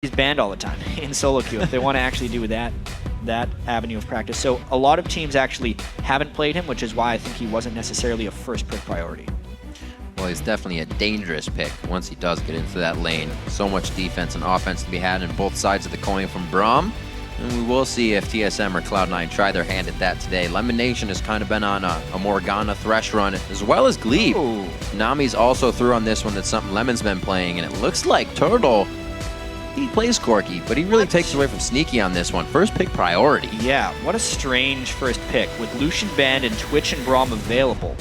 he's banned all the time in solo queue if they want to actually do that avenue of practice. So a lot of teams actually haven't played him, which is why I think he wasn't necessarily a first pick priority. Well, he's definitely a dangerous pick once he does get into that lane. So much defense and offense to be had on both sides of the coin from Braum. And we will see if TSM or Cloud9 try their hand at that today. LemonNation has kind of been on a Morgana Thresh run, as well as Gleeb. Ooh. Nami's also through on this one. That's something Lemon's been playing, and it looks like Turtle, he plays Corki, but he really takes away from Sneaky on this one. First pick priority. Yeah, what a strange first pick. With Lucian banned and Twitch and Braum available,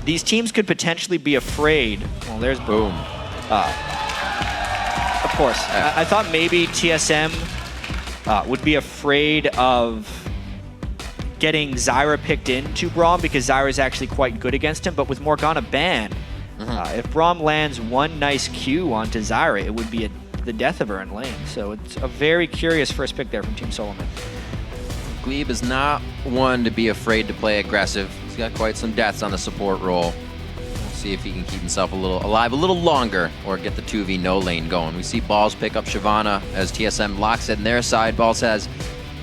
these teams could potentially be afraid. Well, there's Boom. Of course. I thought maybe TSM would be afraid of getting Zyra picked into Braum because Zyra is actually quite good against him, but with Morgana banned, if Braum lands one nice Q onto Zyra, it would be the death of her in lane. So it's a very curious first pick there from Team SOLOMID. Gleeb is not one to be afraid to play aggressive. He's got quite some deaths on the support role. We'll see if he can keep himself alive a little longer or get the 2v no lane going. We see Balls pick up Shyvana as TSM locks it in their side. Balls has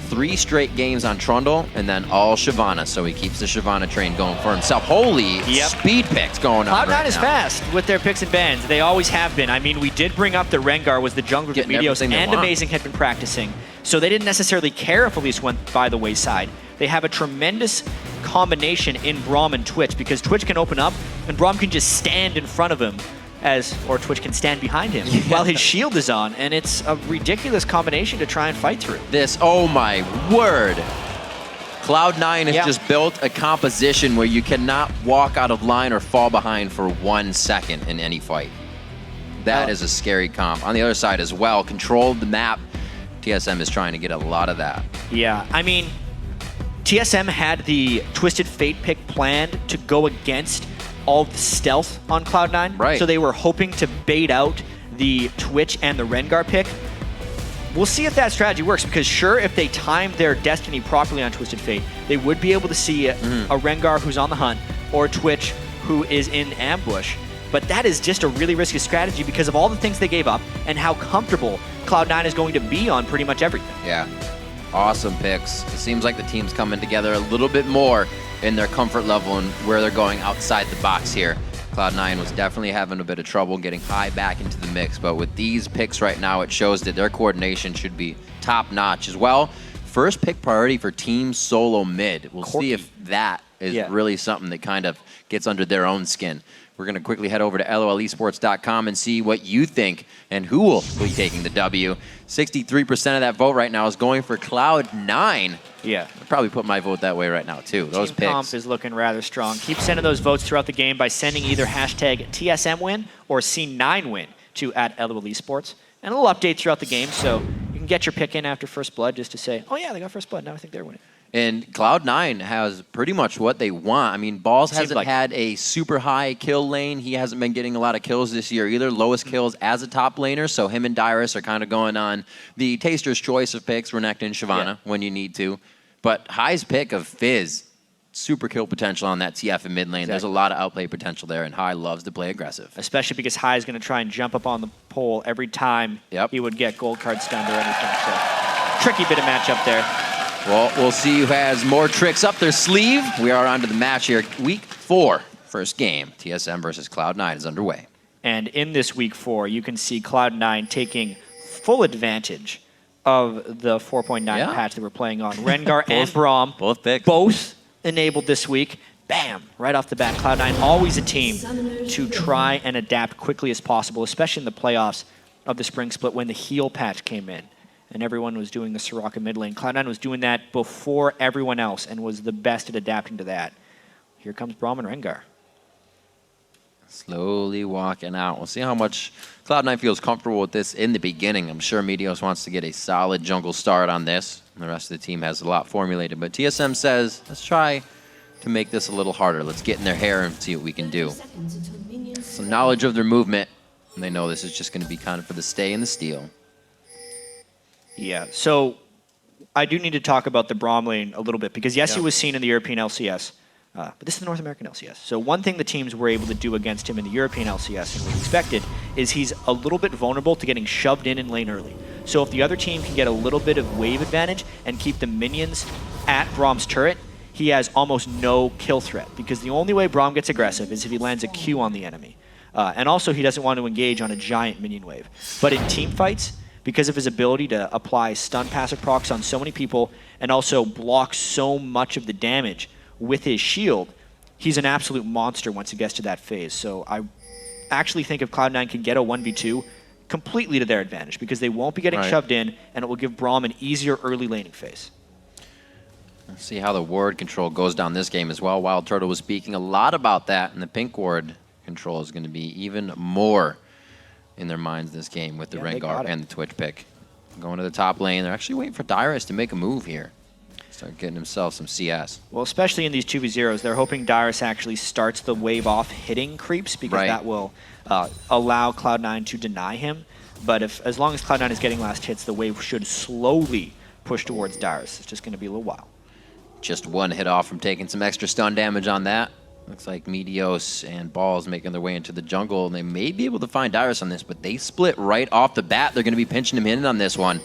3 straight games on Trundle and then all Shyvana, so he keeps the Shyvana train going for himself. Holy speed picks going on Cloud9 is fast with their picks and bans. They always have been. I mean, we did bring up that Rengar was the jungler that Meteos and Amazing had been practicing, so they didn't necessarily care if Elise went by the wayside. They have a tremendous combination in Braum and Twitch because Twitch can open up and Braum can just stand in front of him or Twitch can stand behind him while his shield is on, and it's a ridiculous combination to try and fight through. This, oh my word. Cloud9 has just built a composition where you cannot walk out of line or fall behind for 1 second in any fight. That is a scary comp. On the other side as well, controlled the map. TSM is trying to get a lot of that. Yeah, I mean, TSM had the Twisted Fate pick planned to go against all the stealth on Cloud9. Right. So they were hoping to bait out the Twitch and the Rengar pick. We'll see if that strategy works, because sure, if they timed their destiny properly on Twisted Fate, they would be able to see a Rengar who's on the hunt or Twitch who is in ambush. But that is just a really risky strategy because of all the things they gave up and how comfortable Cloud9 is going to be on pretty much everything. Yeah, awesome picks. It seems like the team's coming together a little bit more in their comfort level and where they're going outside the box here. Cloud9 was definitely having a bit of trouble getting high back into the mix, but with these picks right now, it shows that their coordination should be top-notch as well. First pick priority for Team SOLOMID. We'll see if that is really something that kind of gets under their own skin. We're going to quickly head over to lolesports.com and see what you think and who will be taking the W. 63% of that vote right now is going for Cloud9. Yeah. I'd probably put my vote that way right now, too. Those Team picks. Comp is looking rather strong. Keep sending those votes throughout the game by sending either hashtag TSMWin or C9Win to @LOLesports. And a little update throughout the game, so you can get your pick in after First Blood just to say, oh yeah, they got First Blood, now I think they're winning. And Cloud9 has pretty much what they want. I mean, Balls hasn't had a super high kill lane. He hasn't been getting a lot of kills this year either. Lowest kills as a top laner, so him and Dyrus are kind of going on the taster's choice of picks, Renekton, Shyvana, when you need to. But High's pick of Fizz, super kill potential on that TF in mid lane. There's a lot of outplay potential there, and High loves to play aggressive. Especially because High is going to try and jump up on the pole every time he would get gold card stunned or anything. So tricky bit of matchup there. Well, we'll see who has more tricks up their sleeve. We are on to the match here. Week 4, first game. TSM versus Cloud9 is underway. And in this Week 4, you can see Cloud9 taking full advantage of the 4.9 patch that we're playing on. Rengar and Braum, both picks. Both enabled this week. Bam! Right off the bat, Cloud9 always a team to try and adapt quickly as possible, especially in the playoffs of the Spring Split when the heal patch came in and everyone was doing the Soraka mid lane. Cloud9 was doing that before everyone else and was the best at adapting to that. Here comes Braum and Rengar. Slowly walking out. We'll see how much Cloud9 feels comfortable with this in the beginning. I'm sure Meteos wants to get a solid jungle start on this. And the rest of the team has a lot formulated. But TSM says, let's try to make this a little harder. Let's get in their hair and see what we can do. Some knowledge of their movement. And they know this is just going to be kind of for the stay and the steal. Yeah, so I do need to talk about the Braum lane a little bit because, yes, he was seen in the European LCS, But this is the North American LCS. So one thing the teams were able to do against him in the European LCS and we expected is he's a little bit vulnerable to getting shoved in lane early. So if the other team can get a little bit of wave advantage and keep the minions at Braum's turret, he has almost no kill threat because the only way Braum gets aggressive is if he lands a Q on the enemy. And also he doesn't want to engage on a giant minion wave. But in team fights, because of his ability to apply stun passive procs on so many people and also block so much of the damage with his shield, he's an absolute monster once he gets to that phase. So I actually think if Cloud9 can get a 1v2 completely to their advantage because they won't be getting shoved in and it will give Braum an easier early laning phase. Let's see how the ward control goes down this game as well. WildTurtle was speaking a lot about that, and the pink ward control is going to be even more in their minds this game with the Rengar and the Twitch pick. Going to the top lane. They're actually waiting for Dyrus to make a move here. Start getting himself some CS. Well, especially in these 2v0s, they're hoping Dyrus actually starts the wave off hitting creeps because that will allow Cloud9 to deny him. But as long as Cloud9 is getting last hits, the wave should slowly push towards Dyrus. It's just going to be a little while. Just one hit off from taking some extra stun damage on that. Looks like Meteos and Balls making their way into the jungle, and they may be able to find Dyrus on this, but they split right off the bat. They're going to be pinching him in on this one.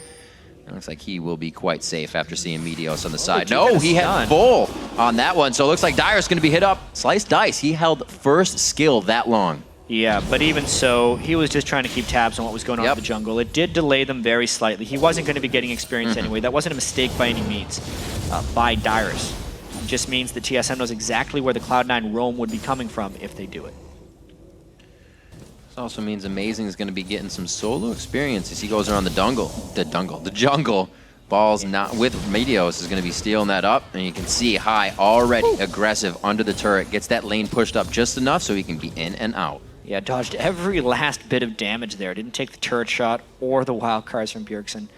It looks like he will be quite safe after seeing Meteos on the side. No, he had full on that one, so it looks like Dyrus is going to be hit up. Slice dice. He held first skill that long. Yeah, but even so, he was just trying to keep tabs on what was going on in the jungle. It did delay them very slightly. He wasn't going to be getting experience anyway. That wasn't a mistake by any means by Dyrus. It just means the TSM knows exactly where the Cloud9 roam would be coming from if they do it. This also means Amazing is going to be getting some solo experience as he goes around the jungle. Balls not with Meteos is going to be stealing that up, and you can see High already aggressive under the turret. Gets that lane pushed up just enough so he can be in and out. Yeah, dodged every last bit of damage there. Didn't take the turret shot or the wild cards from Bjergsen.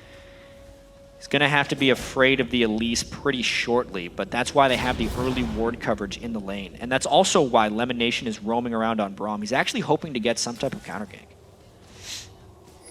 He's going to have to be afraid of the Elise pretty shortly, but that's why they have the early ward coverage in the lane. And that's also why LemonNation is roaming around on Braum. He's actually hoping to get some type of counter gank.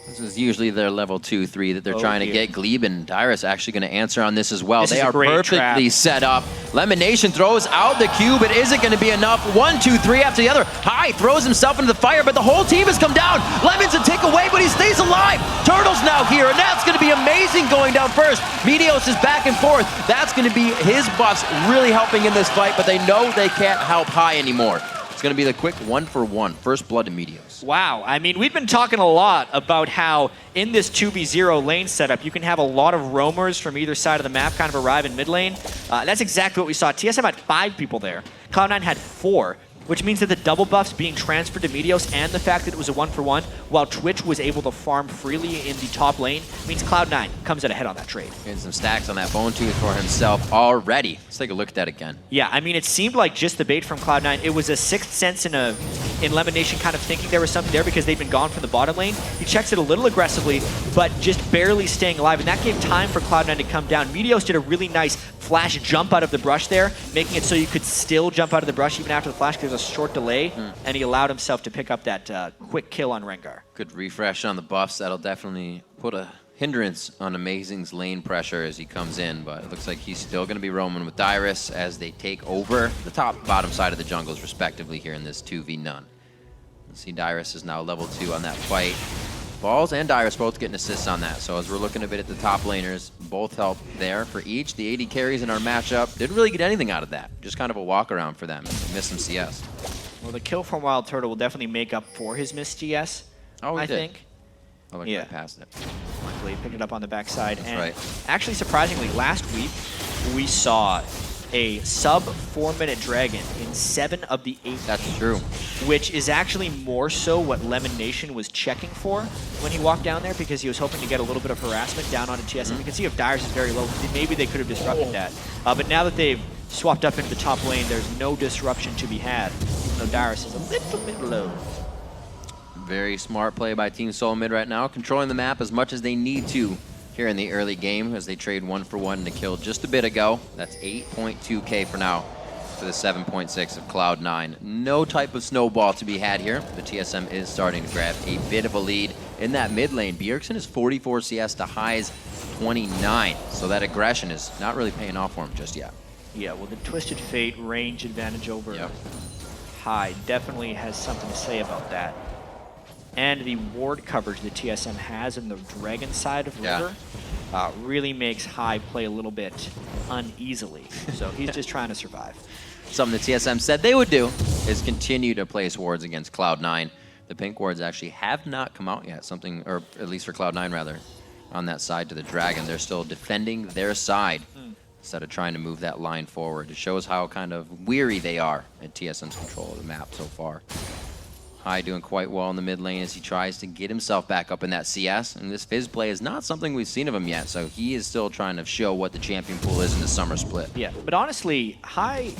This is usually their level 2-3 that they're trying to get. Gleeb and Dyrus actually going to answer on this as well. They are perfectly set up. LemonNation throws out the Q, but is it going to be enough? 1, 2, 3 after the other. High throws himself into the fire, but the whole team has come down. Lemon's a tick away, but he stays alive. Turtle's now here, and that's going to be Amazing going down first. Meteos is back and forth. That's going to be his buffs really helping in this fight, but they know they can't help High anymore. It's going to be the quick 1-for-1. First blood to Meteos. Wow. I mean, we've been talking a lot about how in this 2v0 lane setup, you can have a lot of roamers from either side of the map kind of arrive in mid lane. That's exactly what we saw. TSM had 5 people there. Cloud9 had 4, which means that the double buffs being transferred to Meteos and the fact that it was a 1-for-1, while Twitch was able to farm freely in the top lane, means Cloud9 comes out ahead on that trade. Getting some stacks on that bone tooth for himself already. Let's take a look at that again. Yeah, I mean, it seemed like just the bait from Cloud9. It was a sixth sense in LemonNation kind of thinking there was something there because they'd been gone from the bottom lane. He checks it a little aggressively, but just barely staying alive, and that gave time for Cloud9 to come down. Meteos did a really nice flash jump out of the brush there, making it so you could still jump out of the brush even after the flash because there was a short delay, and he allowed himself to pick up that quick kill on Rengar. Good refresh on the buffs. That'll definitely put a hindrance on Amazing's lane pressure as he comes in, but it looks like he's still going to be roaming with Dyrus as they take over the top bottom side of the jungles respectively here in this 2v-none. Let's see, Dyrus is now level 2 on that fight. Balls and Dyrus both getting assists on that, so as we're looking a bit at the top laners, both help there for each. The AD carries in our matchup didn't really get anything out of that, just kind of a walk around for them. Missed some CS. Well, the kill from WildTurtle will definitely make up for his missed CS, I think. Oh, look, right past it. Luckily, picked it up on the backside. That's and right. Actually, surprisingly, last week we saw a sub 4-minute dragon in 7 of the 8 That's true. Which is actually more so what LemonNation was checking for when he walked down there because he was hoping to get a little bit of harassment down onto TSM. You can see if Dyrus is very low, maybe they could have disrupted that. But now that they've swapped up into the top lane, there's no disruption to be had, even though Dyrus is a little bit low. Very smart play by Team SOLOMID right now, controlling the map as much as they need to here in the early game as they trade 1-for-1 to kill just a bit ago. That's 8.2k for now for the 7.6 of Cloud9. No type of snowball to be had here. The TSM is starting to grab a bit of a lead in that mid lane. Bjergsen is 44 CS to High's 29, so that aggression is not really paying off for him just yet. Yeah, well, the Twisted Fate range advantage over High definitely has something to say about that. And the ward coverage that TSM has in the Dragon side of River really makes High play a little bit uneasily. So he's just trying to survive. Something that TSM said they would do is continue to place wards against Cloud9. The pink wards actually have not come out yet, something, or at least for Cloud9 rather, on that side to the Dragon. They're still defending their side instead of trying to move that line forward. It shows how kind of weary they are at TSM's control of the map so far. High doing quite well in the mid lane as he tries to get himself back up in that CS. And this Fizz play is not something we've seen of him yet, so he is still trying to show what the champion pool is in the summer split. Yeah, but honestly, High,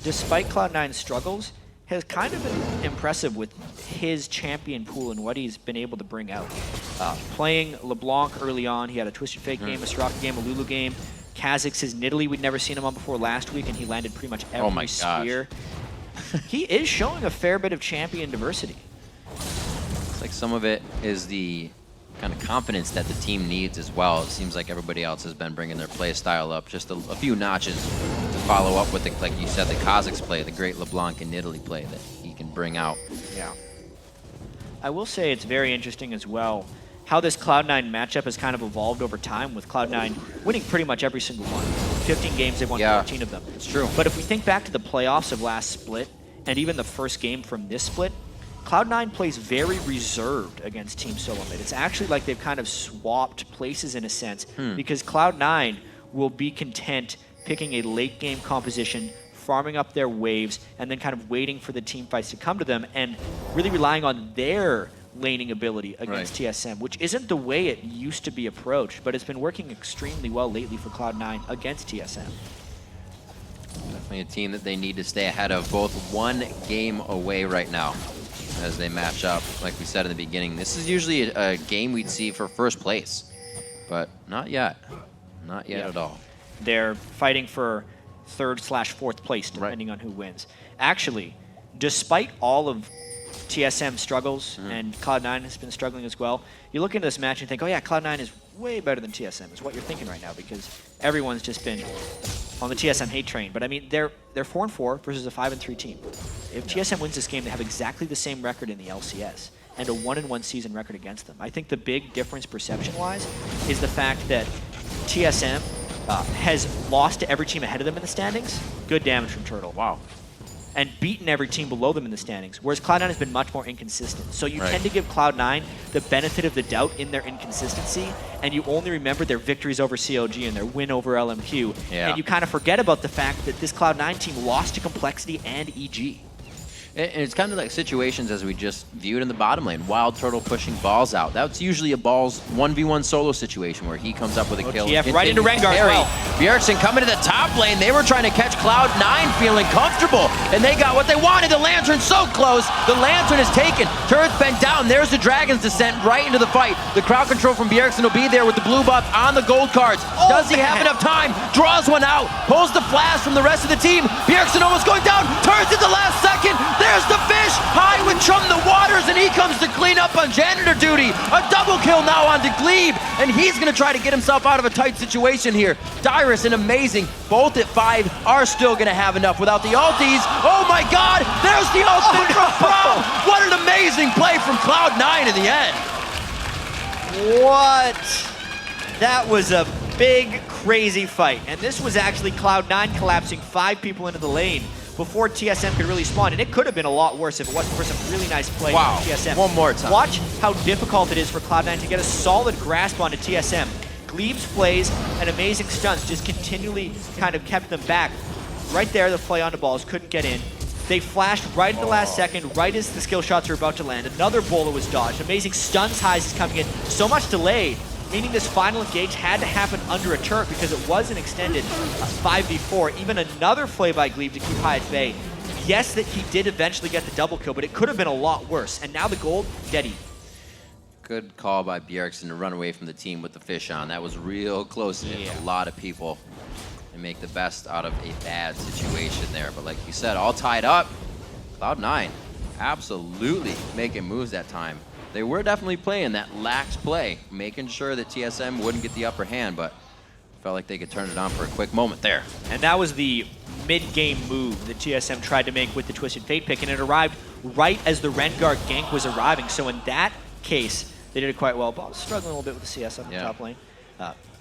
despite Cloud9's struggles, has kind of been impressive with his champion pool and what he's been able to bring out. Playing LeBlanc early on, he had a Twisted Fate game, a Soraka game, a Lulu game. Kha'Zix, his Nidalee, we'd never seen him on before last week, and he landed pretty much every spear. He is showing a fair bit of champion diversity. It's like some of it is the kind of confidence that the team needs as well. It seems like everybody else has been bringing their play style up just a few notches to follow up with, like you said, the Kha'Zix play, the great LeBlanc and Nidalee play that he can bring out. Yeah. I will say it's very interesting as well how this Cloud9 matchup has kind of evolved over time, with Cloud9 winning pretty much every single one. 15 games, they've won 14 of them. It's true. But if we think back to the playoffs of last split, and even the first game from this split, Cloud9 plays very reserved against Team SOLOMID. It's actually like they've kind of swapped places in a sense, because Cloud9 will be content picking a late game composition, farming up their waves, and then kind of waiting for the team fights to come to them, and really relying on their laning ability against TSM, which isn't the way it used to be approached, but it's been working extremely well lately for Cloud9 against TSM. Definitely a team that they need to stay ahead of, both one game away right now as they match up. Like we said in the beginning, this is usually a game we'd see for first place, but not yet. Not yet at all. They're fighting for 3rd/4th place, depending on who wins. Actually, despite all of TSM struggles, and Cloud9 has been struggling as well, you look into this match and think, oh yeah, Cloud9 is way better than TSM, is what you're thinking right now, because everyone's just been on the TSM hate train. But I mean, they're 4-4 versus a 5-3 team. If TSM wins this game, they have exactly the same record in the LCS and a 1-1 season record against them. I think the big difference perception-wise is the fact that TSM has lost to every team ahead of them in the standings. Good damage from Turtle. Wow. And beaten every team below them in the standings, whereas Cloud9 has been much more inconsistent. So you tend to give Cloud9 the benefit of the doubt in their inconsistency, and you only remember their victories over COG and their win over LMQ, and you kind of forget about the fact that this Cloud9 team lost to Complexity and EG. And it's kind of like situations as we just viewed in the bottom lane. WildTurtle pushing balls out. That's usually a balls 1v1 solo situation where he comes up with a kill. Right into Rengar as well. Bjergsen coming to the top lane. They were trying to catch Cloud9 feeling comfortable, and they got what they wanted. The Lantern so close. The Lantern is taken. Turret's bent down. There's the Dragon's descent right into the fight. The crowd control from Bjergsen will be there with the blue buff on the gold cards. Does he have enough time? Draws one out. Pulls the flash from the rest of the team. Bjergsen almost going down. Turns at the last second. There's the fish, High with Chum the Waters, and he comes to clean up on janitor duty. A double kill now onto Gleeb, and he's going to try to get himself out of a tight situation here. Dyrus and Amazing, both at 5, are still going to have enough without the ulties. Oh my god, there's the ultimate from Braum. What an amazing play from Cloud9 in the end. What? That was a big, crazy fight. And this was actually Cloud9 collapsing 5 people into the lane before TSM could really spawn, and it could have been a lot worse if it wasn't for some really nice play from TSM. One more time. Watch how difficult it is for Cloud9 to get a solid grasp onto TSM. Gleeb's plays and amazing stunts just continually kind of kept them back. Right there, the play onto balls, couldn't get in. They flashed right at the last second, right as the skill shots were about to land. Another bowler was dodged. Amazing stuns highs is coming in. So much delay, meaning this final engage had to happen under a turret because it was an extended 5v4. Even another play by Gleeb to keep High at bay. Yes, that he did eventually get the double kill, but it could have been a lot worse. And now the gold, dead even. Good call by Bjergsen to run away from the team with the fish on. That was real close to a lot of people and make the best out of a bad situation there. But like you said, all tied up. Cloud9 absolutely making moves that time. They were definitely playing that lax play, making sure that TSM wouldn't get the upper hand, but felt like they could turn it on for a quick moment there. And that was the mid-game move that TSM tried to make with the Twisted Fate pick, and it arrived right as the Rengar gank was arriving. So in that case, they did it quite well. Ball struggling a little bit with the CS on the top lane.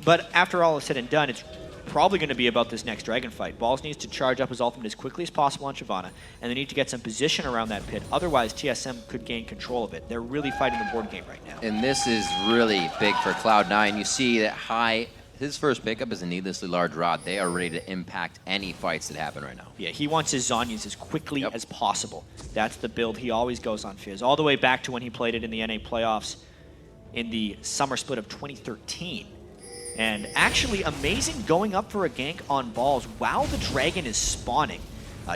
But after all is said and done, it's probably going to be about this next dragon fight. Balls needs to charge up his ultimate as quickly as possible on Shyvana, and they need to get some position around that pit. Otherwise, TSM could gain control of it. They're really fighting the board game right now. And this is really big for Cloud9. You see that High, his first pickup is a needlessly large rod. They are ready to impact any fights that happen right now. Yeah, he wants his Zhonya's as quickly as possible. That's the build he always goes on Fizz, all the way back to when he played it in the NA playoffs in the summer split of 2013. And actually amazing going up for a gank on balls while the dragon is spawning.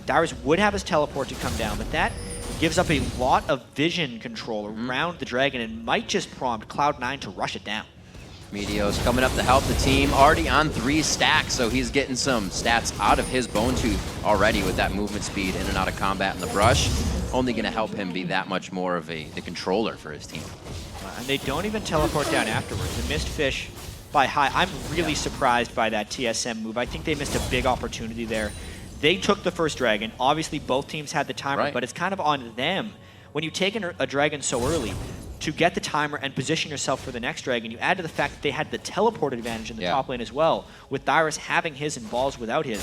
Dyrus would have his teleport to come down, but that gives up a lot of vision control around the dragon and might just prompt Cloud9 to rush it down. Meteos coming up to help the team, already on 3 stacks, so he's getting some stats out of his Bone Tooth already with that movement speed in and out of combat in the brush. Only going to help him be that much more of the controller for his team. And they don't even teleport down afterwards. The missed fish by High. I'm really surprised by that TSM move. I think they missed a big opportunity there. They took the first dragon. Obviously, both teams had the timer, but it's kind of on them. When you take a dragon so early, to get the timer and position yourself for the next dragon, you add to the fact that they had the teleport advantage in the top lane as well, with Dyrus having his and balls without his.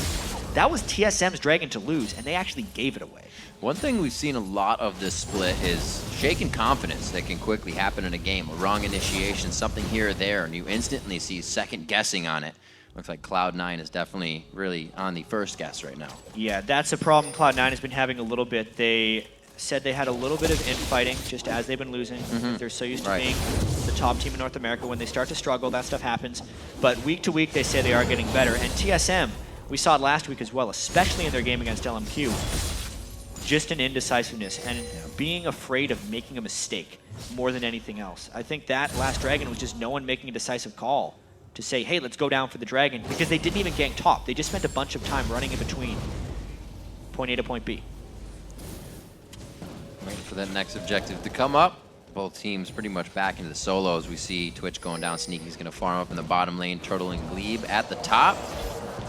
That was TSM's dragon to lose, and they actually gave it away. One thing we've seen a lot of this split is shaken confidence that can quickly happen in a game. A wrong initiation, something here or there, and you instantly see second guessing on it. Looks like Cloud9 is definitely really on the first guess right now. Yeah, that's a problem Cloud9 has been having a little bit. They said they had a little bit of infighting just as they've been losing. They're so used to being the top team in North America. When they start to struggle, that stuff happens. But week to week, they say they are getting better. And TSM, we saw it last week as well, especially in their game against LMQ. Just an indecisiveness and being afraid of making a mistake more than anything else. I think that last dragon was just no one making a decisive call to say, hey, let's go down for the dragon, because they didn't even gank top. They just spent a bunch of time running in between point A to point B. Waiting for that next objective to come up. Both teams pretty much back into the solos. We see Twitch going down. Sneaky's going to farm up in the bottom lane. Turtle and Gleeb at the top.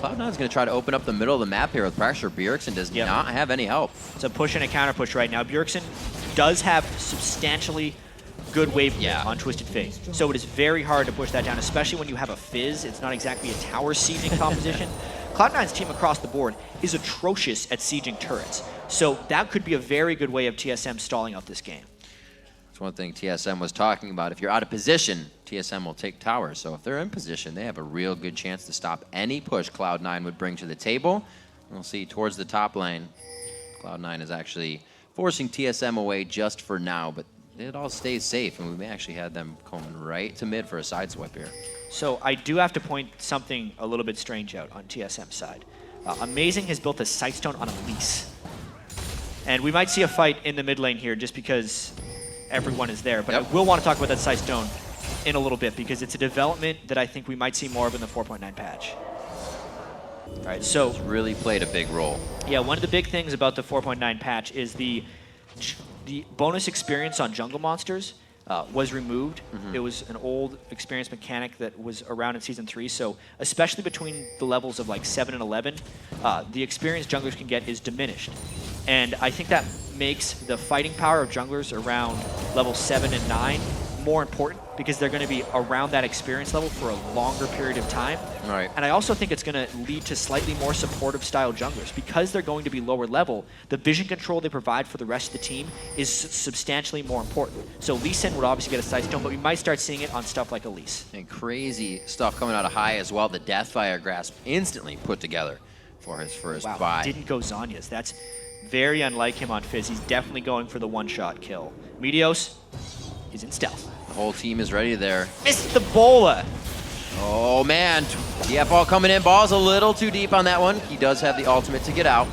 Cloud9 is going to try to open up the middle of the map here with pressure. Bjergsen does not have any help. It's a push and a counter push right now. Bjergsen does have substantially good wave on Twisted Fate. So it is very hard to push that down, especially when you have a Fizz. It's not exactly a tower sieging composition. Cloud9's team across the board is atrocious at sieging turrets. So that could be a very good way of TSM stalling out this game. That's one thing TSM was talking about. If you're out of position, TSM will take towers. So if they're in position, they have a real good chance to stop any push Cloud9 would bring to the table. We'll see towards the top lane. Cloud9 is actually forcing TSM away just for now, but it all stays safe, and we may actually have them coming right to mid for a sideswipe here. So I do have to point something a little bit strange out on TSM's side. Amazing has built a Sightstone on Elise. And we might see a fight in the mid lane here just because everyone is there. But I will want to talk about that Sightstone in a little bit because it's a development that I think we might see more of in the 4.9 patch. All right, so it's really played a big role. Yeah, one of the big things about the 4.9 patch is the bonus experience on jungle monsters was removed. It was an old experience mechanic that was around in Season 3, so especially between the levels of like 7 and 11, the experience junglers can get is diminished. And I think that makes the fighting power of junglers around level 7 and 9 more important because they're going to be around that experience level for a longer period of time. Right. And I also think it's going to lead to slightly more supportive style junglers. Because they're going to be lower level, the vision control they provide for the rest of the team is substantially more important. So Lee Sin would obviously get a Sightstone, but we might start seeing it on stuff like Elise. And crazy stuff coming out of High as well. The Deathfire Grasp instantly put together for his first buy. Didn't go Zhonya's. That's very unlike him on Fizz. He's definitely going for the one-shot kill. Meteos is in stealth. The whole team is ready there. Missed the bola. Oh man, DFL coming in. Ball's a little too deep on that one. He does have the ultimate to get out.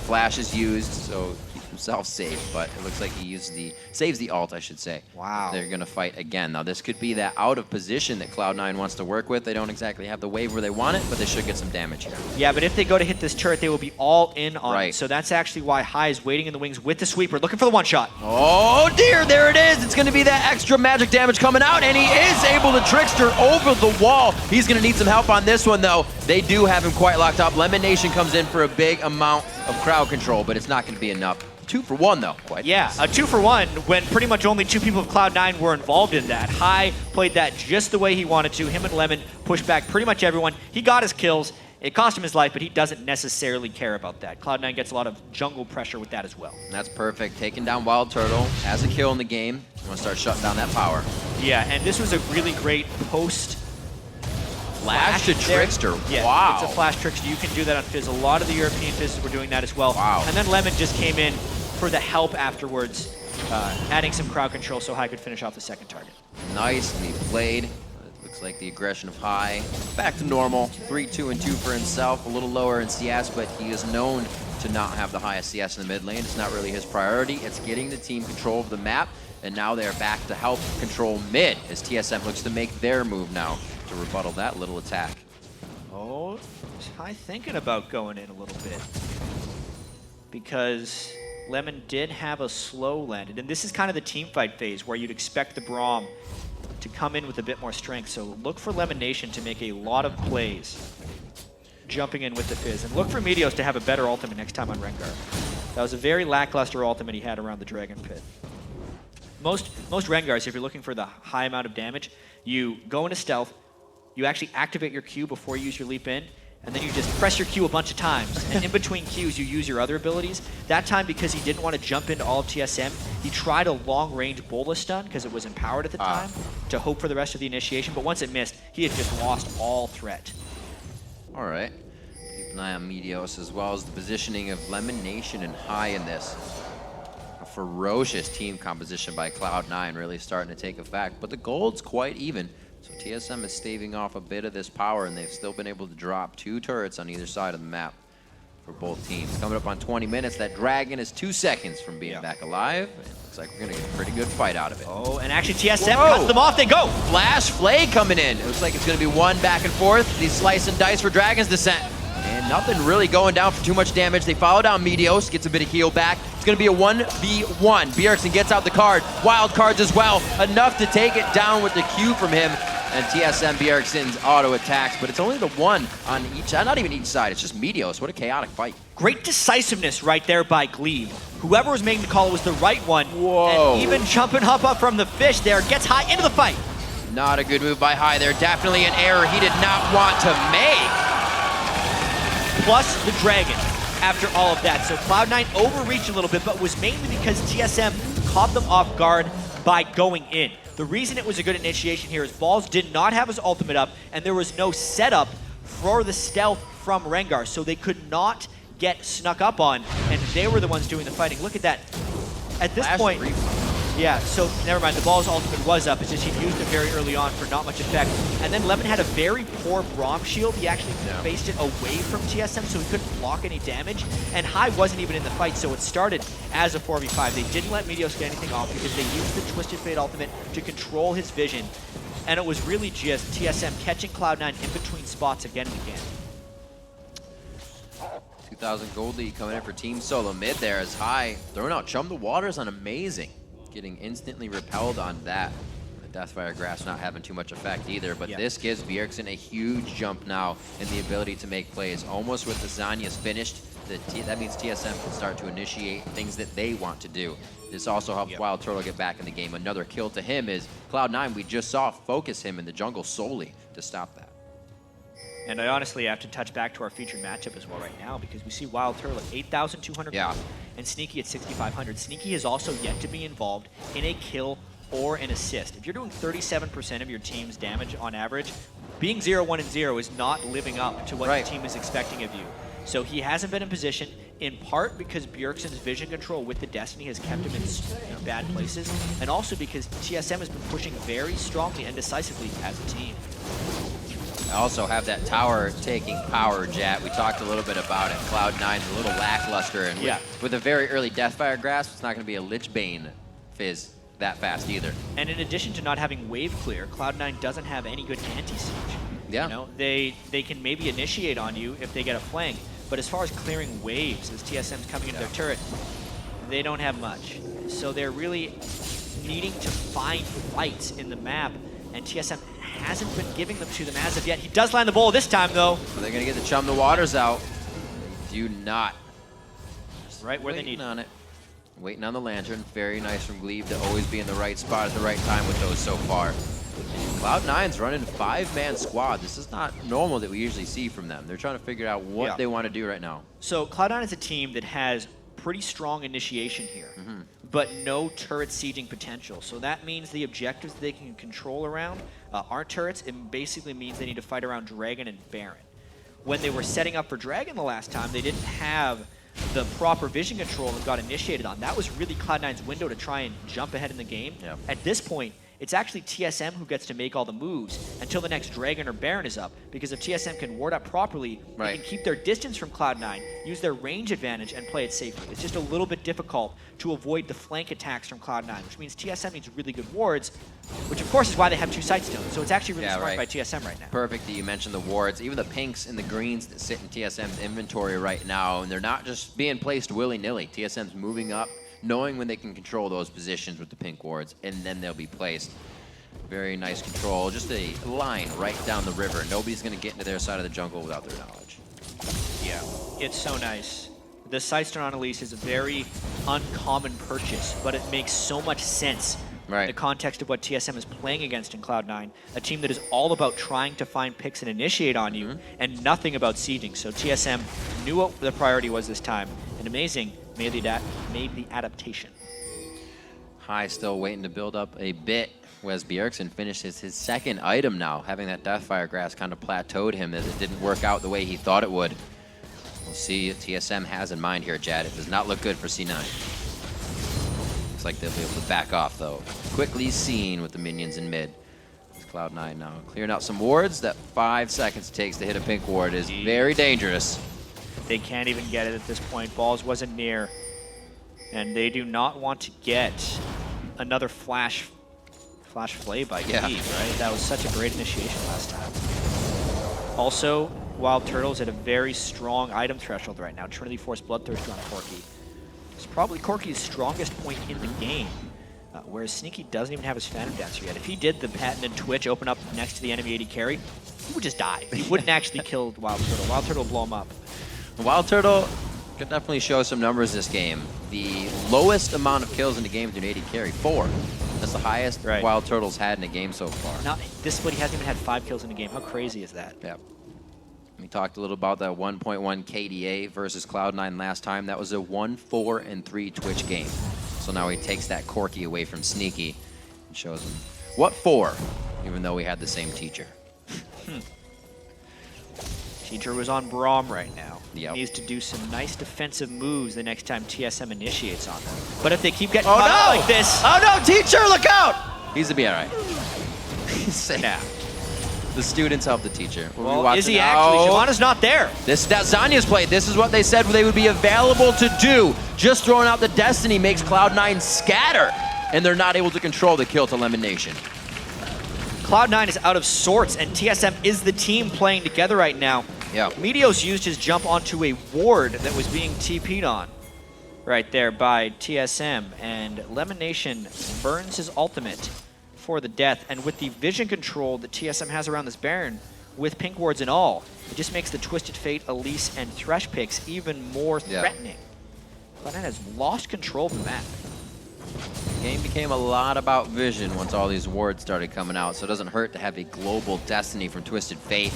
Flash is used, so himself safe, but it looks like he used saves the ult, I should say. Wow. They're going to fight again. Now, this could be that out of position that Cloud9 wants to work with. They don't exactly have the wave where they want it, but they should get some damage here. Yeah, but if they go to hit this turret, they will be all in on it. So that's actually why High is waiting in the wings with the sweeper, looking for the one-shot. Oh, dear, there it is. It's going to be that extra magic damage coming out, and he is able to trickster over the wall. He's going to need some help on this one, though. They do have him quite locked up. LemonNation comes in for a big amount of crowd control, but it's not going to be enough. 2 for 1, though. Quite nice. A 2 for 1 when pretty much only 2 people of Cloud9 were involved in that. High played that just the way he wanted to. Him and Lemon pushed back pretty much everyone. He got his kills. It cost him his life, but he doesn't necessarily care about that. Cloud9 gets a lot of jungle pressure with that as well. That's perfect. Taking down WildTurtle has a kill in the game. I'm going to start shutting down that power. Yeah, and this was a really great post Flash to Trickster. Yeah, wow. It's a flash Trickster. You can do that on Fizz. A lot of the European Fizzes were doing that as well. Wow. And then Lemon just came in for the help afterwards, adding some crowd control so High could finish off the second target. Nicely played. It looks like the aggression of High back to normal. 3-2-2 for himself. A little lower in CS, but he is known to not have the highest CS in the mid lane. It's not really his priority. It's getting the team control of the map, and now they are back to help control mid as TSM looks to make their move now to rebuttal that little attack. Oh, High thinking about going in a little bit because Lemon did have a slow landed, and this is kind of the team fight phase where you'd expect the Braum to come in with a bit more strength. So look for LemonNation to make a lot of plays jumping in with the Fizz, and look for Meteos to have a better ultimate next time on Rengar. That was a very lackluster ultimate he had around the Dragon Pit. Most Rengars, if you're looking for the high amount of damage, you go into stealth, you actually activate your Q before you use your leap in, and then you just press your Q a bunch of times. And in between Qs, you use your other abilities. That time, because he didn't want to jump into all of TSM, he tried a long-range bola stun, because it was empowered at the time, to hope for the rest of the initiation. But once it missed, he had just lost all threat. All right. Keep an eye on Meteos as well as the positioning of LemonNation and High in this. A ferocious team composition by Cloud9 really starting to take effect, but the gold's quite even. So TSM is staving off a bit of this power, and they've still been able to drop 2 turrets on either side of the map for both teams. Coming up on 20 minutes, that Dragon is 2 seconds from being back alive. It looks like we're going to get a pretty good fight out of it. Oh, and actually TSM cuts them off. They go! Flash Flay coming in. It looks like it's going to be one back and forth. These slice and dice for Dragon's Descent. And nothing really going down for too much damage. They follow down Meteos, gets a bit of heal back. It's going to be a 1v1. Bjergsen gets out the card. Wild cards as well. Enough to take it down with the Q from him. And TSM Bjergsen's auto attacks, but it's only the one on each, not even each side, it's just Meteos. What a chaotic fight. Great decisiveness right there by Gleeb. Whoever was making the call was the right one. Whoa. And even jumping up from the fish there, gets High into the fight. Not a good move by High there. Definitely an error he did not want to make. Plus the Dragon after all of that. So Cloud9 overreached a little bit, but was mainly because TSM caught them off guard by going in. The reason it was a good initiation here is Balls did not have his ultimate up, and there was no setup for the stealth from Rengar, so they could not get snuck up on, and they were the ones doing the fighting. Look at that. At this point, yeah, so never mind, the Balls ultimate was up, it's just he used it very early on for not much effect. And then Lemon had a very poor Braum shield. He actually faced it away from TSM, so he couldn't block any damage. And High wasn't even in the fight, so it started as a 4v5. They didn't let Meteos get anything off because they used the Twisted Fate ultimate to control his vision. And it was really just TSM catching Cloud9 in between spots again and again. 2,000 gold lead coming in for Team SOLOMID there as High throwing out Chum the Waters on Amazing. Getting instantly repelled on that. The Deathfire Grasp not having too much effect either, but this gives Bjergsen a huge jump now in the ability to make plays. Almost with the Zanya's finished, that means TSM can start to initiate things that they want to do. This also helps WildTurtle get back in the game. Another kill to him is Cloud9, we just saw focus him in the jungle solely to stop that. And I honestly have to touch back to our featured matchup as well right now because we see WildTurtle at 8,200 and Sneaky at 6,500. Sneaky is also yet to be involved in a kill or an assist. If you're doing 37% of your team's damage on average, being 0-1-0 is not living up to what the team is expecting of you. So he hasn't been in position, in part because Bjergsen's vision control with the Destiny has kept him in bad places, and also because TSM has been pushing very strongly and decisively as a team. Also have that tower taking power, Jat. We talked a little bit about it. Cloud9's a little lackluster, and with a very early Deathfire Grasp, it's not going to be a Lich Bane Fizz that fast either. And in addition to not having wave clear, Cloud9 doesn't have any good anti-siege. Yeah. You know, they can maybe initiate on you if they get a flank, but as far as clearing waves, as TSM's coming into their turret, they don't have much. So they're really needing to find fights in the map, and TSM hasn't been giving them to them as of yet. He does land the bowl this time, though. So they're going to get the Chum the Waters out. Do not. Just right where they need on it. Waiting on the Lantern. Very nice from Gleeb to always be in the right spot at the right time with those so far. Cloud9's running a 5-man squad. This is not normal that we usually see from them. They're trying to figure out what they want to do right now. So Cloud9 is a team that has pretty strong initiation here, but no turret sieging potential. So that means the objectives they can control around aren't turrets. It basically means they need to fight around Dragon and Baron. When they were setting up for Dragon the last time, they didn't have the proper vision control and got initiated on. That was really Cloud9's window to try and jump ahead in the game. At this point, it's actually TSM who gets to make all the moves until the next Dragon or Baron is up, because if TSM can ward up properly, they can keep their distance from Cloud9, use their range advantage, and play it safely. It's just a little bit difficult to avoid the flank attacks from Cloud9, which means TSM needs really good wards, which of course is why they have 2 Sightstones. So it's actually really smart by TSM right now. Perfect that you mentioned the wards. Even the pinks and the greens that sit in TSM's inventory right now, and they're not just being placed willy-nilly. TSM's moving up, knowing when they can control those positions with the pink wards, and then they'll be placed. Very nice control. Just a line right down the river. Nobody's going to get into their side of the jungle without their knowledge. Yeah, it's so nice. The Sightstone on Elise is a very uncommon purchase, but it makes so much sense in the context of what TSM is playing against in Cloud9, a team that is all about trying to find picks and initiate on you, and nothing about sieging. So TSM knew what the priority was this time, and amazing, made the adaptation. High still waiting to build up a bit. Whereas Bjergsen finishes his 2nd item now, having that Deathfire Grass kind of plateaued him as it didn't work out the way he thought it would. We'll see what TSM has in mind here, Jad. It does not look good for C9. Looks like they'll be able to back off, though. Quickly seen with the minions in mid. It's Cloud9 now clearing out some wards. That 5 seconds it takes to hit a pink ward is very dangerous. They can't even get it at this point. Balls wasn't near. And they do not want to get another flash flay by Gleeb, right? That was such a great initiation last time. Also, WildTurtle's at a very strong item threshold right now. Trinity Force Bloodthirster on Corki. It's probably Corki's strongest point in the game, whereas Sneaky doesn't even have his Phantom Dancer yet. If he did the patented Twitch open up next to the enemy AD carry, he would just die. He wouldn't actually kill WildTurtle. WildTurtle would blow him up. WildTurtle could definitely show some numbers this game. The lowest amount of kills in the game through an AD carry, 4. That's the highest WildTurtle's had in a game so far. Now, this split, he hasn't even had 5 kills in a game. How crazy is that? Yeah. We talked a little about that 1.1 KDA versus Cloud9 last time. That was a 1-4-3 Twitch game. So now he takes that Corki away from Sneaky and shows him what for, even though we had the same teacher. Teacher was on Braum right now. Yep. He needs to do some nice defensive moves the next time TSM initiates on them. But if they keep getting caught out like this... Oh no, teacher, look out! He's to be all right. Yeah. The students help the teacher. Well, is he actually? Shyvana's not there. That's Zanya's play. This is what they said they would be available to do. Just throwing out the Destiny makes Cloud9 scatter, and they're not able to control the kill to LemonNation. Cloud9 is out of sorts, and TSM is the team playing together right now. Yeah. Meteos used his jump onto a ward that was being TP'd on right there by TSM, and LemonNation burns his ultimate for the death, and with the vision control that TSM has around this Baron, with pink wards and all, it just makes the Twisted Fate, Elise, and Thresh picks even more threatening. Cloud9 has lost control of the map. The game became a lot about vision once all these wards started coming out, so it doesn't hurt to have a global Destiny from Twisted Fate.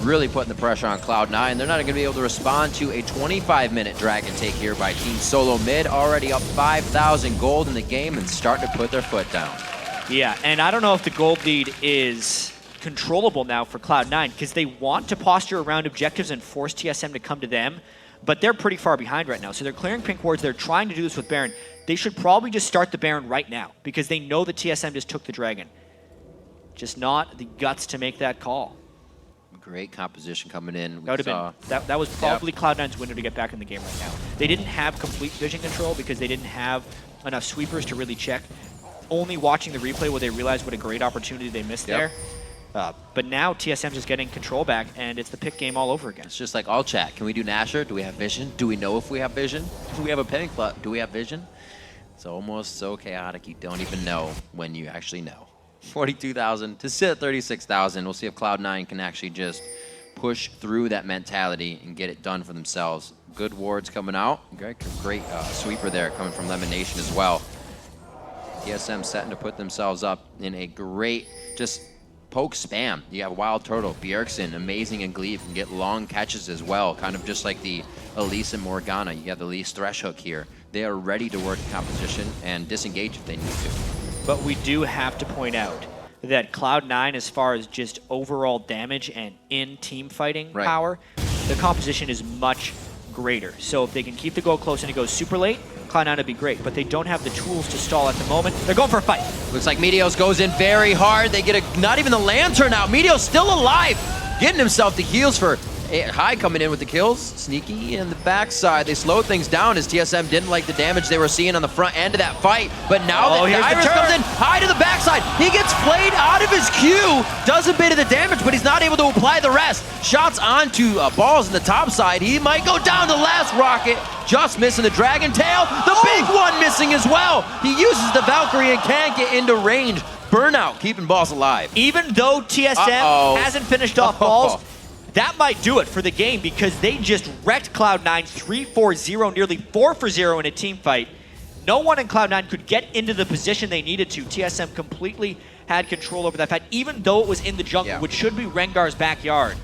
Really putting the pressure on Cloud9. They're not going to be able to respond to a 25-minute Dragon take here by Team SOLOMID, already up 5,000 gold in the game and starting to put their foot down. Yeah, and I don't know if the gold lead is controllable now for Cloud9, because they want to posture around objectives and force TSM to come to them, but they're pretty far behind right now. So they're clearing pink wards. They're trying to do this with Baron. They should probably just start the Baron right now, because they know that TSM just took the Dragon. Just not the guts to make that call. Great composition coming in. That was probably Cloud9's window to get back in the game right now. They didn't have complete vision control because they didn't have enough sweepers to really check. Only watching the replay will they realize what a great opportunity they missed there. But now TSM's just getting control back, and it's the pick game all over again. It's just like all chat. Can we do Nasher? Do we have vision? Do we know if we have vision? Do we have a penny club? Do we have vision? It's almost so chaotic you don't even know when you actually know. 42,000 to sit at 36,000. We'll see if Cloud9 can actually just push through that mentality and get it done for themselves. Good wards coming out. Great sweeper there coming from LemonNation as well. TSM setting to put themselves up in a great just poke spam. You have WildTurtle, Bjergsen, amazing and Gleeb can get long catches as well, kind of just like the Elise and Morgana. You have the Elise Thresh hook here. They are ready to work in competition and disengage if they need to. But we do have to point out that Cloud9, as far as just overall damage and in-team fighting power, the composition is much greater. So if they can keep the goal close and it goes super late, Cloud9 would be great, but they don't have the tools to stall at the moment. They're going for a fight. Looks like Meteos goes in very hard. They get not even the lantern out. Meteos still alive, getting himself the heals for High coming in with the kills. Sneaky in the backside. They slowed things down as TSM didn't like the damage they were seeing on the front end of that fight. But now that Dyrus comes in, High to the backside. He gets played out of his Q. Does a bit of the damage, but he's not able to apply the rest. Shots onto balls in the top side. He might go down the last rocket. Just missing the Dragon Tail. The big one missing as well. He uses the Valkyrie and can't get into range. Burnout keeping balls alive. Even though TSM hasn't finished off balls, that might do it for the game because they just wrecked Cloud9 3-4-0, nearly 4-0 in a team fight. No one in Cloud9 could get into the position they needed to. TSM completely had control over that fight, even though it was in the jungle, which should be Rengar's backyard.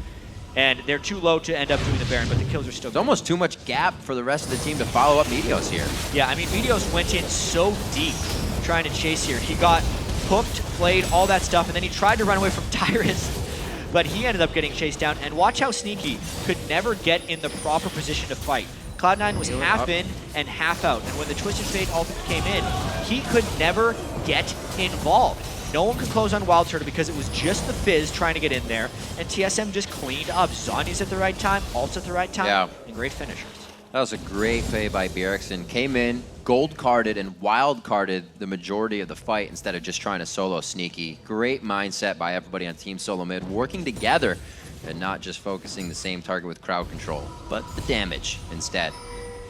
And they're too low to end up doing the Baron, but the kills are still good. It's almost too much gap for the rest of the team to follow up Meteos here. Yeah, I mean, Meteos went in so deep trying to chase here. He got hooked, played, all that stuff, and then he tried to run away from Dyrus. But he ended up getting chased down, and watch how Sneaky could never get in the proper position to fight. Cloud9 was half in and half out, and when the Twisted Fate ultimate came in, he could never get involved. No one could close on WildTurtle because it was just the Fizz trying to get in there, and TSM just cleaned up. Zhonya's at the right time, ult's at the right time, and great finishers. That was a great play by Bjergsen. Came in, gold-carded and wild-carded the majority of the fight instead of just trying to solo Sneaky. Great mindset by everybody on Team SOLOMID, working together and not just focusing the same target with crowd control, but the damage instead.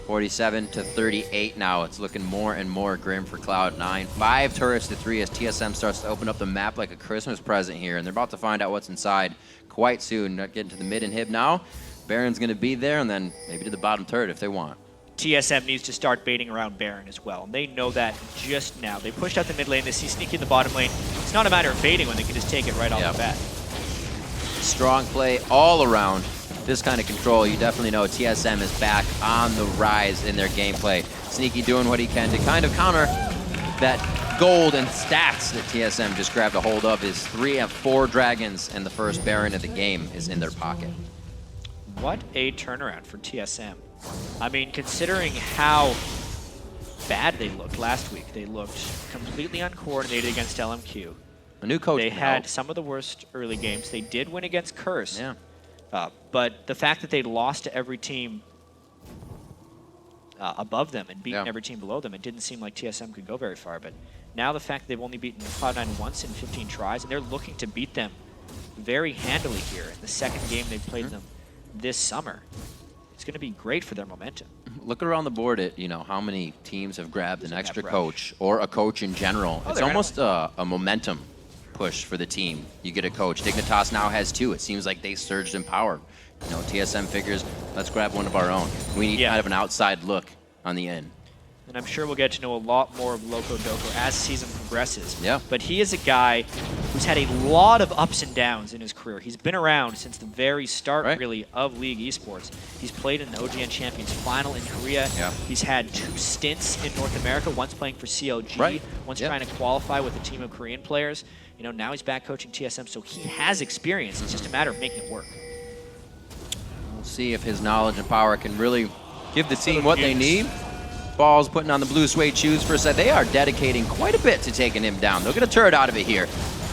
47 to 38 now. It's looking more and more grim for Cloud9. 5 turrets to 3 as TSM starts to open up the map like a Christmas present here, and they're about to find out what's inside quite soon. Not getting to the mid inhib now. Baron's going to be there, and then maybe to the bottom turret if they want. TSM needs to start baiting around Baron as well. They know that just now. They pushed out the mid lane. They see Sneaky in the bottom lane. It's not a matter of baiting when they can just take it right off the bat. Strong play all around. This kind of control, you definitely know TSM is back on the rise in their gameplay. Sneaky doing what he can to kind of counter that gold and stats that TSM just grabbed a hold of. His 3 and 4 dragons, and the first Baron of the game is in their pocket. What a turnaround for TSM. I mean, considering how bad they looked last week, they looked completely uncoordinated against LMQ. A new coach. They had some of the worst early games. They did win against Curse. But the fact that they lost to every team above them and beaten every team below them, it didn't seem like TSM could go very far. But now the fact that they've only beaten Cloud9 once in 15 tries, and they're looking to beat them very handily here in the second game they played them this summer. It's going to be great for their momentum. Look around the board at how many teams have grabbed an extra coach or a coach in general. It's almost a momentum push for the team. You get a coach. Dignitas now has 2. It seems like they surged in power. TSM figures, let's grab one of our own. We need kind of an outside look on the end. And I'm sure we'll get to know a lot more of Loco Doco as season progresses. But he is a guy who's had a lot of ups and downs in his career. He's been around since the very start, really, of League Esports. He's played in the OGN Champions Final in Korea. He's had 2 stints in North America, once playing for CLG, once trying to qualify with a team of Korean players. Now he's back coaching TSM, so he has experience. It's just a matter of making it work. We'll see if his knowledge and power can really give the team what they need. Balls putting on the blue suede shoes for a set. They are dedicating quite a bit to taking him down. They'll get a turret out of it here.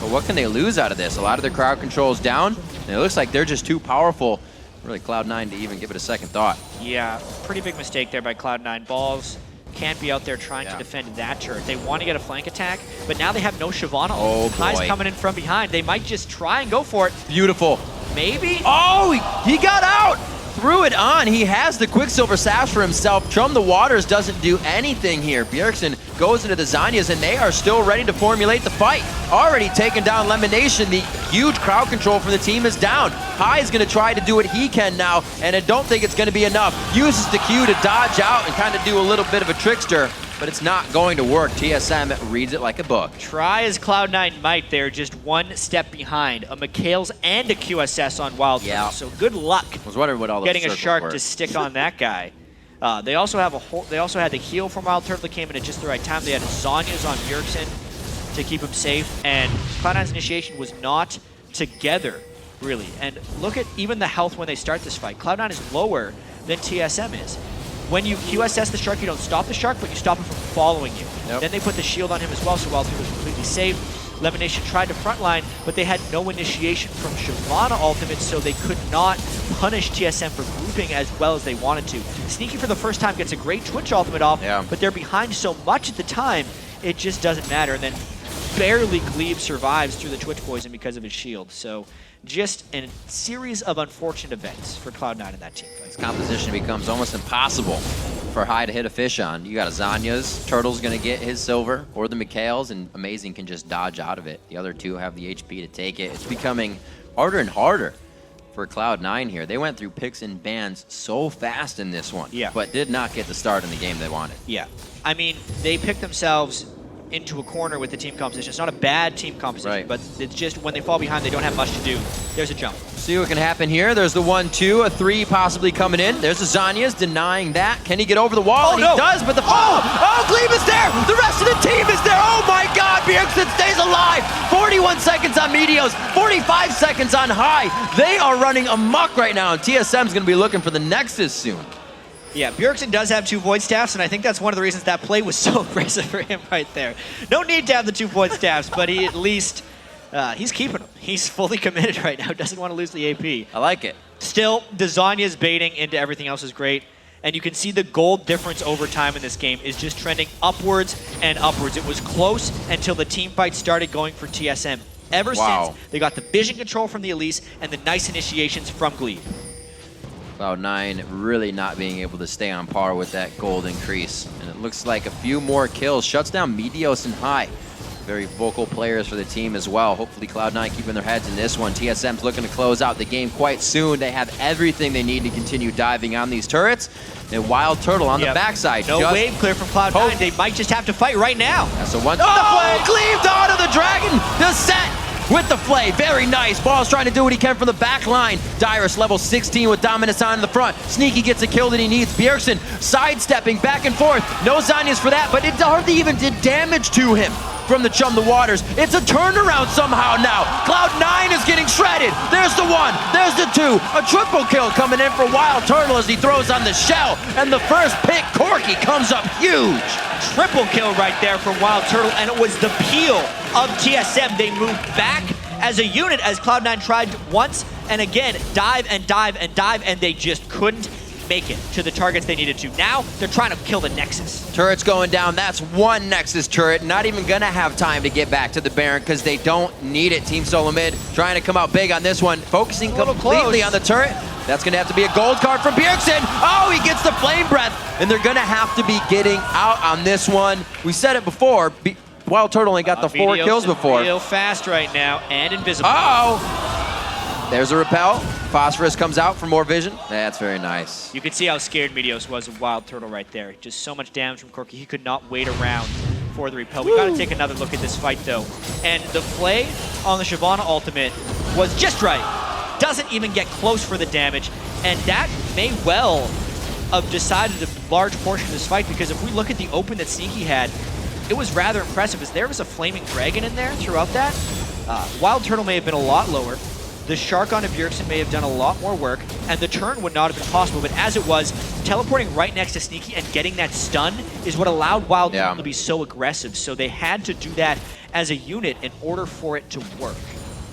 But what can they lose out of this? A lot of their crowd control is down, and it looks like they're just too powerful, really, Cloud9 to even give it a second thought. Yeah, pretty big mistake there by Cloud9. Balls can't be out there trying to defend that turret. They want to get a flank attack, but now they have no Shyvana. Oh, boy. High's coming in from behind. They might just try and go for it. Beautiful. Maybe? Oh, he got out! Threw it on. He has the Quicksilver Sash for himself. Chum the Waters doesn't do anything here. Bjergsen goes into the Zhonya's, and they are still ready to formulate the fight. Already taken down LemonNation. The huge crowd control for the team is down. High is going to try to do what he can now, and I don't think it's going to be enough. Uses the Q to dodge out and kind of do a little bit of a trickster, but it's not going to work. TSM reads it like a book. Try as Cloud9 might, they're just one step behind. A McHale's and a QSS on WildTurtle. Yeah. So good luck I was wondering what all those getting a circles shark were. to stick on that guy. They also have they also had the heal from WildTurtle that came in at just the right time. They had Zhonya's on Bjergsen to keep him safe, and Cloud9's initiation was not together, really. And look at even the health when they start this fight. Cloud9 is lower than TSM is. When you QSS the shark, you don't stop the shark, but you stop him from following you. Yep. Then they put the shield on him as well, so WildTurtle was completely safe. LemonNation tried to frontline, but they had no initiation from Shyvana ultimate, so they could not punish TSM for grouping as well as they wanted to. Sneaky for the first time gets a great Twitch ultimate off, but they're behind so much at the time, it just doesn't matter. And then barely Gleeb survives through the Twitch poison because of his shield. So just a series of unfortunate events for Cloud9 in that team. This composition becomes almost impossible for High to hit a fish on. You got a Zhonya's, Turtle's gonna get his silver, or the McHale's, and Amazing can just dodge out of it. The other two have the HP to take it. It's becoming harder and harder for Cloud9 here. They went through picks and bans so fast in this one, but did not get the start in the game they wanted. Yeah, I mean, they picked themselves into a corner with the team composition. It's not a bad team composition, but it's just when they fall behind, they don't have much to do. There's a jump. See what can happen here. There's the 1-2, a 3 possibly coming in. There's the Zhonya's denying that. Can he get over the wall? And he does, but the Gleeb is there! The rest of the team is there! Oh my god, Bjergsen stays alive! 41 seconds on Meteos, 45 seconds on High. They are running amok right now, and TSM's gonna be looking for the Nexus soon. Yeah, Bjergsen does have 2 Void Staffs, and I think that's one of the reasons that play was so impressive for him right there. No need to have the 2 Void Staffs, but he at least, he's keeping them. He's fully committed right now, doesn't want to lose the AP. I like it. Still, the Zhonya's baiting into everything else is great, and you can see the gold difference over time in this game is just trending upwards and upwards. It was close until the team fight started going for TSM. Ever since, they got the vision control from the Elise and the nice initiations from Gleeb. Cloud9 really not being able to stay on par with that gold increase. And it looks like a few more kills. Shuts down Meteos and High. Very vocal players for the team as well. Hopefully Cloud9 keeping their heads in this one. TSM's looking to close out the game quite soon. They have everything they need to continue diving on these turrets. And WildTurtle on the backside. No wave clear from Cloud9. They might just have to fight right now. That's a one. Gleebed onto the dragon. The set. With the flay, very nice. Ball's trying to do what he can from the back line. Dyrus level 16 with dominance on in the front. Sneaky gets a kill that he needs. Bjergsen sidestepping back and forth. No Zhonya's for that, but it hardly even did damage to him from the Chum the Waters. It's a turnaround somehow now. Cloud9 is getting shredded. There's the 1, there's the 2. A triple kill coming in for WildTurtle as he throws on the shell. And the first pick, Corki, comes up huge. Triple kill right there from WildTurtle, and it was the peel of TSM. They moved back as a unit as Cloud9 tried once and again, dive and dive and dive, and they just couldn't make it to the targets they needed to. Now, they're trying to kill the Nexus. Turret's going down. That's 1 Nexus turret. Not even gonna have time to get back to the Baron because they don't need it. Team SOLOMID trying to come out big on this one. Focusing completely on the turret. That's gonna have to be a gold card from Bjergsen. Oh, he gets the flame breath. And they're gonna have to be getting out on this one. We said it before. WildTurtle only got the 4 kills before. Real fast right now and invisible. There's a repel. Phosphorus comes out for more vision. That's very nice. You can see how scared Meteos was of WildTurtle right there. Just so much damage from Corki. He could not wait around for the repel. We got to take another look at this fight though. And the play on the Shyvana ultimate was just right. Doesn't even get close for the damage. And that may well have decided a large portion of this fight, because if we look at the open that Sneaky had, it was rather impressive as there was a flaming dragon in there throughout that. WildTurtle may have been a lot lower, the Shark onto Bjergsen may have done a lot more work, and the turn would not have been possible, but as it was, teleporting right next to Sneaky and getting that stun is what allowed WildTurtle to be so aggressive, so they had to do that as a unit in order for it to work.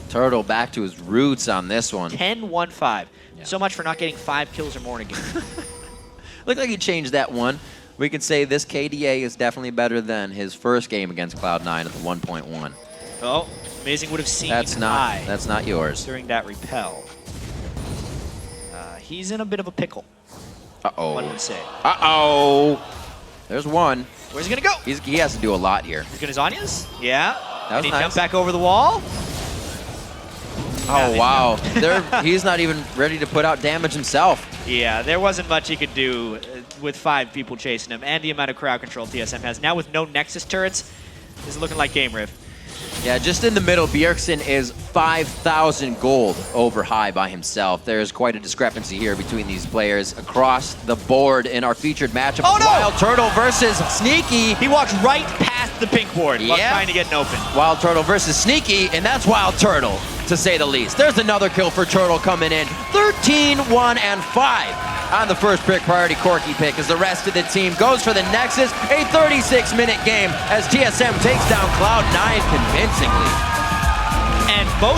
Turtle back to his roots on this one. 10-1-5. So much for not getting 5 kills or more in a game. Looked like he changed that one. We can say this KDA is definitely better than his first game against Cloud9 at the 1.1. Oh, Amazing would have seen that's not yours. During that repel. He's in a bit of a pickle. Uh-oh. One would say. Uh-oh. There's one. Where's he gonna go? He has to do a lot here. He's gonna Zhonya's? Yeah. That was He nice. jump back over the wall? Oh, wow. He's not even ready to put out damage himself. Yeah, there wasn't much he could do with 5 people chasing him, and the amount of crowd control TSM has. Now with no Nexus turrets, this is looking like Game Rift. Yeah, just in the middle, Bjergsen is 5,000 gold over high by himself. There's quite a discrepancy here between these players across the board in our featured matchup. Oh, no! WildTurtle versus Sneaky. He walked right past the pink board while trying to get an open. WildTurtle versus Sneaky, and that's WildTurtle, to say the least. There's another kill for Turtle coming in. 13-1-5 on the first pick, priority Corki pick, as the rest of the team goes for the Nexus. A 36-minute game as TSM takes down Cloud9 convincingly. And most